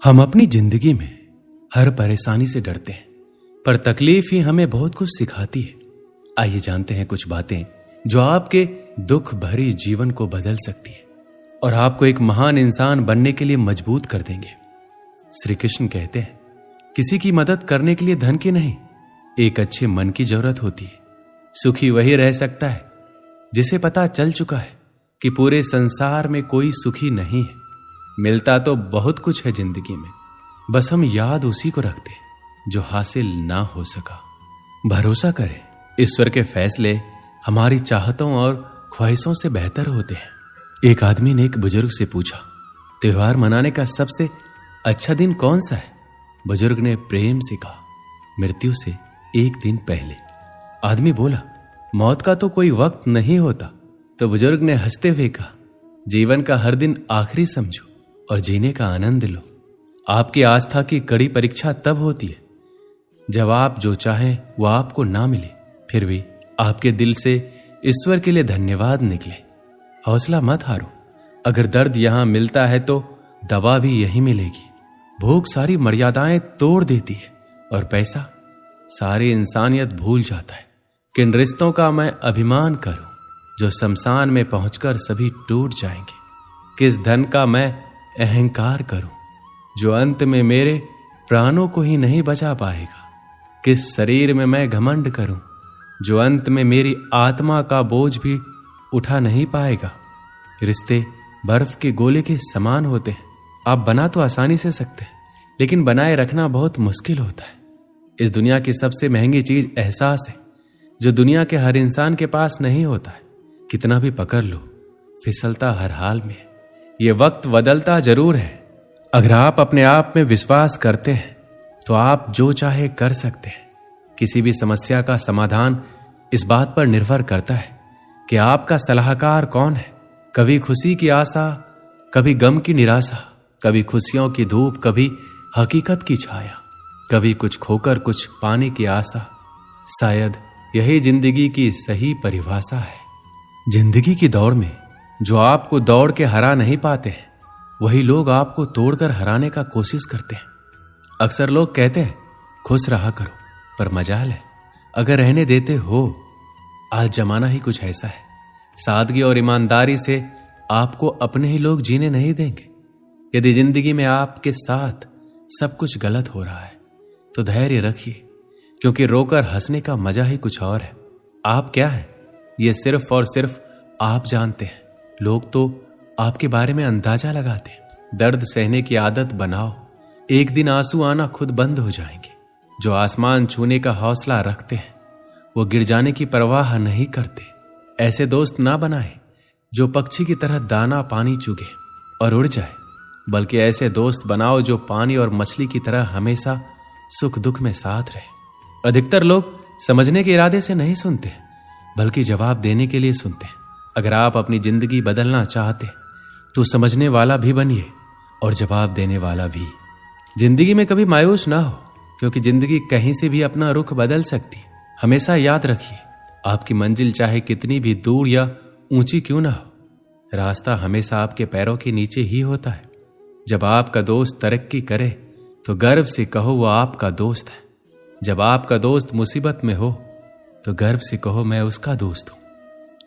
हम अपनी जिंदगी में हर परेशानी से डरते हैं, पर तकलीफ ही हमें बहुत कुछ सिखाती है। आइए जानते हैं कुछ बातें जो आपके दुख भरी जीवन को बदल सकती है और आपको एक महान इंसान बनने के लिए मजबूत कर देंगे। श्री कृष्ण कहते हैं, किसी की मदद करने के लिए धन की नहीं, एक अच्छे मन की जरूरत होती है। सुखी वही रह सकता है जिसे पता चल चुका है कि पूरे संसार में कोई सुखी नहीं है। मिलता तो बहुत कुछ है जिंदगी में, बस हम याद उसी को रखते हैं जो हासिल ना हो सका। भरोसा करें, ईश्वर के फैसले हमारी चाहतों और ख्वाहिशों से बेहतर होते हैं। एक आदमी ने एक बुजुर्ग से पूछा, त्योहार मनाने का सबसे अच्छा दिन कौन सा है? बुजुर्ग ने प्रेम से कहा, मृत्यु से एक दिन पहले। आदमी बोला, मौत का तो कोई वक्त नहीं होता। तो बुजुर्ग ने हंसते हुए कहा, जीवन का हर दिन आखिरी समझो और जीने का आनंद लो। आपकी आस्था की कड़ी परीक्षा तब होती है जब आप जो चाहें वो आपको ना मिले, फिर भी आपके दिल से ईश्वर के लिए धन्यवाद निकले। हौसला मत हारो, अगर दर्द यहां मिलता है तो दवा भी यही मिलेगी। भूख सारी मर्यादाएं तोड़ देती है और पैसा सारी इंसानियत भूल जाता है। किन रिश्तों का मैं अभिमान करूं जो शमशान में पहुंचकर सभी टूट जाएंगे? किस धन का मैं अहंकार करूं जो अंत में मेरे प्राणों को ही नहीं बचा पाएगा? किस शरीर में मैं घमंड करूं जो अंत में मेरी आत्मा का बोझ भी उठा नहीं पाएगा? रिश्ते बर्फ के गोले के समान होते हैं। आप बना तो आसानी से सकते हैं, लेकिन बनाए रखना बहुत मुश्किल होता है। इस दुनिया की सबसे महंगी चीज एहसास है, जो दुनिया के हर इंसान के पास नहीं होता है। कितना भी पकड़ लो, फिसलता हर हाल में। ये वक्त बदलता जरूर है। अगर आप अपने आप में विश्वास करते हैं तो आप जो चाहे कर सकते हैं। किसी भी समस्या का समाधान इस बात पर निर्भर करता है कि आपका सलाहकार कौन है। कभी खुशी की आशा, कभी गम की निराशा, कभी खुशियों की धूप, कभी हकीकत की छाया, कभी कुछ खोकर कुछ पाने की आशा। शायद यही जिंदगी की सही परिभाषा है। जिंदगी की दौड़ में जो आपको दौड़ के हरा नहीं पाते हैं, वही लोग आपको तोड़कर हराने का कोशिश करते हैं। अक्सर लोग कहते हैं, खुश रहा करो, पर मजाल है अगर रहने देते हो। आज जमाना ही कुछ ऐसा है, सादगी और ईमानदारी से आपको अपने ही लोग जीने नहीं देंगे। यदि जिंदगी में आपके साथ सब कुछ गलत हो रहा है तो धैर्य रखिए, क्योंकि रोकर हंसने का मजा ही कुछ और है। आप क्या हैं ये सिर्फ और सिर्फ आप जानते हैं। लोग तो आपके बारे में अंदाजा लगाते हैं। दर्द सहने की आदत बनाओ, एक दिन आंसू आना खुद बंद हो जाएंगे। जो आसमान छूने का हौसला रखते हैं वो गिर जाने की परवाह नहीं करते। ऐसे दोस्त ना बनाए जो पक्षी की तरह दाना पानी चुगे और उड़ जाए, बल्कि ऐसे दोस्त बनाओ जो पानी और मछली की तरह हमेशा सुख दुख में साथ रहे। अधिकतर लोग समझने के इरादे से नहीं सुनते, बल्कि जवाब देने के लिए सुनते हैं। अगर आप अपनी जिंदगी बदलना चाहते तो समझने वाला भी बनिए और जवाब देने वाला भी। जिंदगी में कभी मायूस ना हो, क्योंकि जिंदगी कहीं से भी अपना रुख बदल सकती है। हमेशा याद रखिए, आपकी मंजिल चाहे कितनी भी दूर या ऊंची क्यों ना हो, रास्ता हमेशा आपके पैरों के नीचे ही होता है। जब आपका दोस्त तरक्की करे तो गर्व से कहो वो आपका दोस्त है। जब आपका दोस्त मुसीबत में हो तो गर्व से कहो मैं उसका दोस्त हूं।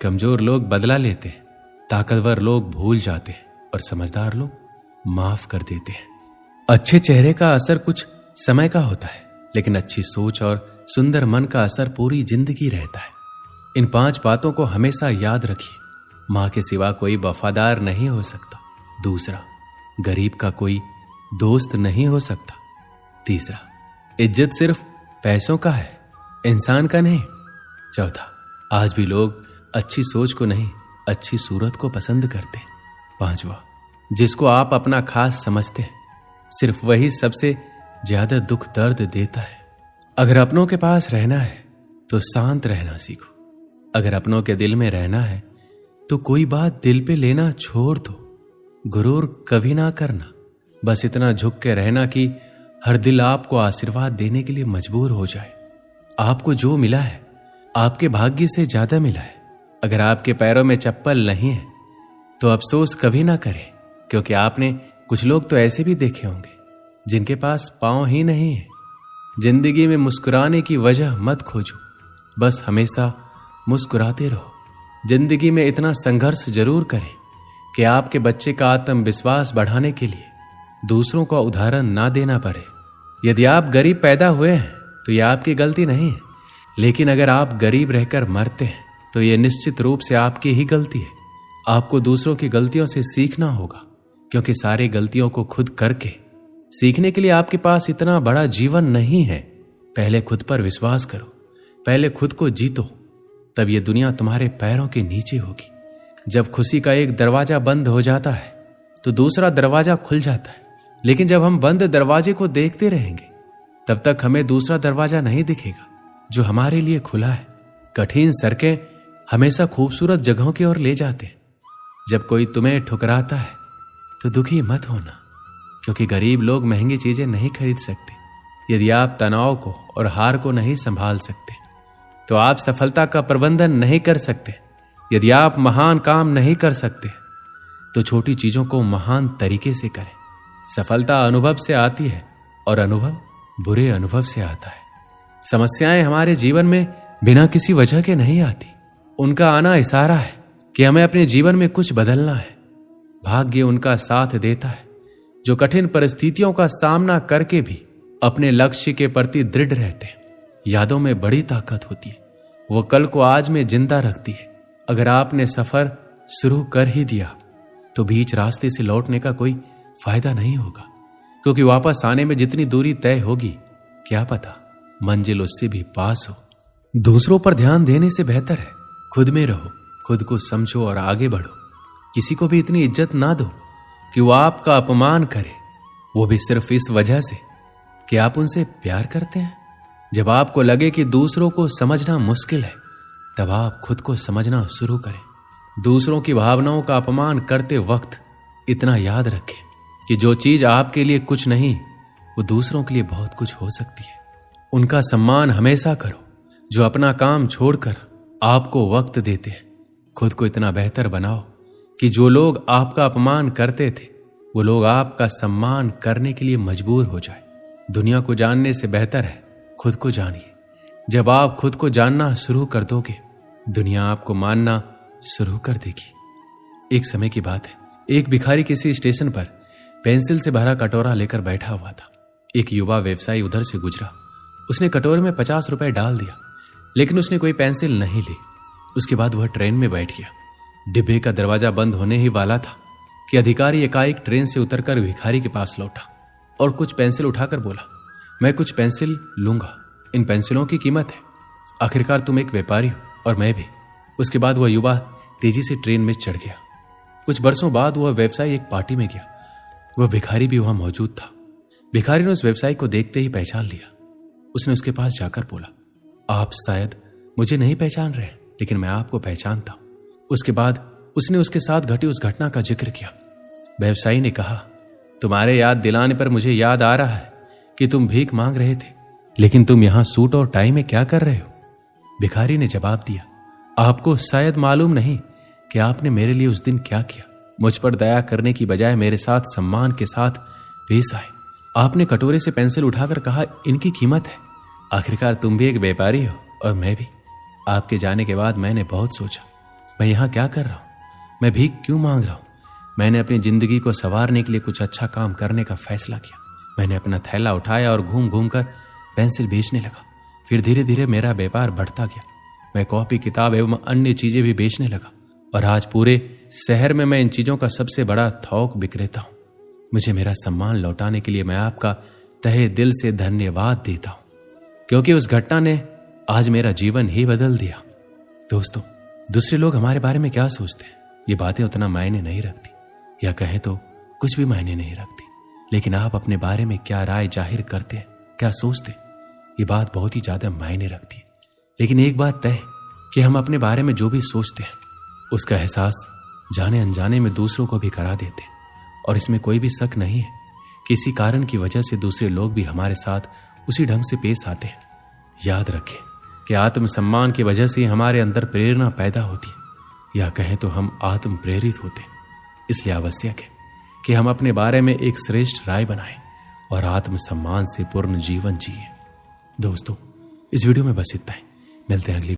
कमजोर लोग बदला लेते हैं, ताकतवर लोग भूल जाते हैं और समझदार लोग माफ कर देते हैं। अच्छे चेहरे का असर कुछ समय का होता है, लेकिन अच्छी सोच और सुंदर मन का असर पूरी जिंदगी रहता है। इन 5 बातों को हमेशा याद रखिए। मां के सिवा कोई वफादार नहीं हो सकता। दूसरा, गरीब का कोई दोस्त नहीं हो सकता। तीसरा, इज्जत सिर्फ पैसों का है, इंसान का नहीं। चौथा, आज भी लोग अच्छी सोच को नहीं, अच्छी सूरत को पसंद करते हैं। पांचवा, जिसको आप अपना खास समझते हैं, सिर्फ वही सबसे ज्यादा दुख दर्द देता है। अगर अपनों के पास रहना है तो शांत रहना सीखो। अगर अपनों के दिल में रहना है तो कोई बात दिल पे लेना छोड़ दो। गुरूर कभी ना करना, बस इतना झुक के रहना कि हर दिल आपको आशीर्वाद देने के लिए मजबूर हो जाए। आपको जो मिला है आपके भाग्य से ज्यादा मिला है। अगर आपके पैरों में चप्पल नहीं है तो अफसोस कभी ना करें, क्योंकि आपने कुछ लोग तो ऐसे भी देखे होंगे जिनके पास पांव ही नहीं है। जिंदगी में मुस्कुराने की वजह मत खोजो, बस हमेशा मुस्कुराते रहो। जिंदगी में इतना संघर्ष जरूर करें कि आपके बच्चे का आत्मविश्वास बढ़ाने के लिए दूसरों का उदाहरण ना देना पड़े। यदि आप गरीब पैदा हुए हैं तो यह आपकी गलती नहीं है, लेकिन अगर आप गरीब रहकर मरते हैं तो यह निश्चित रूप से आपकी ही गलती है। आपको दूसरों की गलतियों से सीखना होगा, क्योंकि सारी गलतियों को खुद करके सीखने के लिए आपके पास इतना बड़ा जीवन नहीं है। पहले खुद पर विश्वास करो, पहले खुद को जीतो, तब यह दुनिया तुम्हारे पैरों के नीचे होगी। जब खुशी का एक दरवाजा बंद हो जाता है तो दूसरा दरवाजा खुल जाता है, लेकिन जब हम बंद दरवाजे को देखते रहेंगे तब तक हमें दूसरा दरवाजा नहीं दिखेगा जो हमारे लिए खुला है। कठिन सड़कें हमेशा खूबसूरत जगहों की ओर ले जाते हैं। जब कोई तुम्हें ठुकराता है तो दुखी मत होना, क्योंकि गरीब लोग महंगी चीजें नहीं खरीद सकते। यदि आप तनाव को और हार को नहीं संभाल सकते तो आप सफलता का प्रबंधन नहीं कर सकते। यदि आप महान काम नहीं कर सकते तो छोटी चीजों को महान तरीके से करें। सफलता अनुभव से आती है और अनुभव बुरे अनुभव से आता है। समस्याएं हमारे जीवन में बिना किसी वजह के नहीं आती। उनका आना इशारा है कि हमें अपने जीवन में कुछ बदलना है। भाग्य उनका साथ देता है जो कठिन परिस्थितियों का सामना करके भी अपने लक्ष्य के प्रति दृढ़ रहते हैं। यादों में बड़ी ताकत होती है, वो कल को आज में जिंदा रखती है। अगर आपने सफर शुरू कर ही दिया तो बीच रास्ते से लौटने का कोई फायदा नहीं होगा, क्योंकि वापस आने में जितनी दूरी तय होगी क्या पता मंजिल उससे भी पास हो। दूसरों पर ध्यान देने से बेहतर है खुद में रहो, खुद को समझो और आगे बढ़ो। किसी को भी इतनी इज्जत ना दो कि वो आपका अपमान करे, वो भी सिर्फ इस वजह से कि आप उनसे प्यार करते हैं। जब आपको लगे कि दूसरों को समझना मुश्किल है, तब आप खुद को समझना शुरू करें। दूसरों की भावनाओं का अपमान करते वक्त इतना याद रखें कि जो चीज आपके लिए कुछ नहीं, वो दूसरों के लिए बहुत कुछ हो सकती है। उनका सम्मान हमेशा करो जो अपना काम छोड़कर आपको वक्त देते हैं। खुद को इतना बेहतर बनाओ कि जो लोग आपका अपमान करते थे वो लोग आपका सम्मान करने के लिए मजबूर हो जाए। दुनिया को जानने से बेहतर है खुद को जानिए। जब आप खुद को जानना शुरू कर दोगे, दुनिया आपको मानना शुरू कर देगी। एक समय की बात है, एक भिखारी किसी स्टेशन पर पेंसिल से भरा कटोरा लेकर बैठा हुआ था। एक युवा व्यवसायी उधर से गुजरा। उसने कटोरे में 50 रुपए डाल दिया, लेकिन उसने कोई पेंसिल नहीं ली। उसके बाद वह ट्रेन में बैठ गया। डिब्बे का दरवाजा बंद होने ही वाला था कि अधिकारी एकाएक ट्रेन से उतरकर भिखारी के पास लौटा और कुछ पेंसिल उठाकर बोला, मैं कुछ पेंसिल लूंगा, इन पेंसिलों की कीमत है। आखिरकार तुम एक व्यापारी हो और मैं भी। उसके बाद वह युवा तेजी से ट्रेन में चढ़ गया। कुछ बरसों बाद वह व्यवसायी एक पार्टी में गया। वह भिखारी भी वहां मौजूद था। भिखारी ने उस व्यवसायी को देखते ही पहचान लिया। उसने उसके पास जाकर बोला, आप शायद मुझे नहीं पहचान रहे, लेकिन मैं आपको पहचानता हूं। उसके बाद उसने उसके साथ घटी उस घटना का जिक्र किया। व्यवसायी ने कहा, तुम्हारे याद दिलाने पर मुझे याद आ रहा है कि तुम भीख मांग रहे थे, लेकिन तुम यहां सूट और टाई में क्या कर रहे हो? भिखारी ने जवाब दिया, आपको शायद मालूम नहीं कि आपने मेरे लिए उस दिन क्या किया। मुझ पर दया करने की बजाय मेरे साथ सम्मान के साथ पेश आए। आपने कटोरे से पेंसिल उठाकर कहा, इनकी कीमत है। आखिरकार तुम भी एक व्यापारी हो और मैं भी। आपके जाने के बाद मैंने बहुत सोचा, मैं यहां क्या कर रहा हूं, मैं भीख क्यों मांग रहा हूं। मैंने अपनी जिंदगी को संवारने के लिए कुछ अच्छा काम करने का फैसला किया। मैंने अपना थैला उठाया और घूम घूम कर पेंसिल बेचने लगा। फिर धीरे धीरे मेरा व्यापार बढ़ता गया। मैं कॉपी, किताब एवं अन्य चीजें भी बेचने लगा और आज पूरे शहर में मैं इन चीजों का सबसे बड़ा थोक विक्रेता हूं। मुझे मेरा सम्मान लौटाने के लिए मैं आपका तहे दिल से धन्यवाद देता हूं, क्योंकि उस घटना ने आज मेरा जीवन ही बदल दिया। दोस्तों, दूसरे लोग हमारे बारे में क्या सोचते हैं, ये बातें उतना मायने नहीं रखती, या कहें तो कुछ भी मायने नहीं रखती। लेकिन आप अपने बारे में क्या राय जाहिर करते हैं, क्या सोचते हैं, ये बात बहुत ही ज्यादा मायने रखती है। लेकिन एक बात तय है कि हम अपने बारे में जो भी सोचते हैं उसका एहसास जाने अनजाने में दूसरों को भी करा देते हैं। और इसमें कोई भी शक नहीं है, किसी कारण की वजह से दूसरे लोग भी हमारे साथ उसी ढंग से पेश आते हैं। याद रखें कि आत्मसम्मान की वजह से हमारे अंदर प्रेरणा पैदा होती है, या कहें तो हम आत्म प्रेरित होते हैं। इसलिए आवश्यक है कि हम अपने बारे में एक श्रेष्ठ राय बनाएं और आत्मसम्मान से पूर्ण जीवन जिए। दोस्तों, इस वीडियो में बस इतना ही। मिलते हैं अगली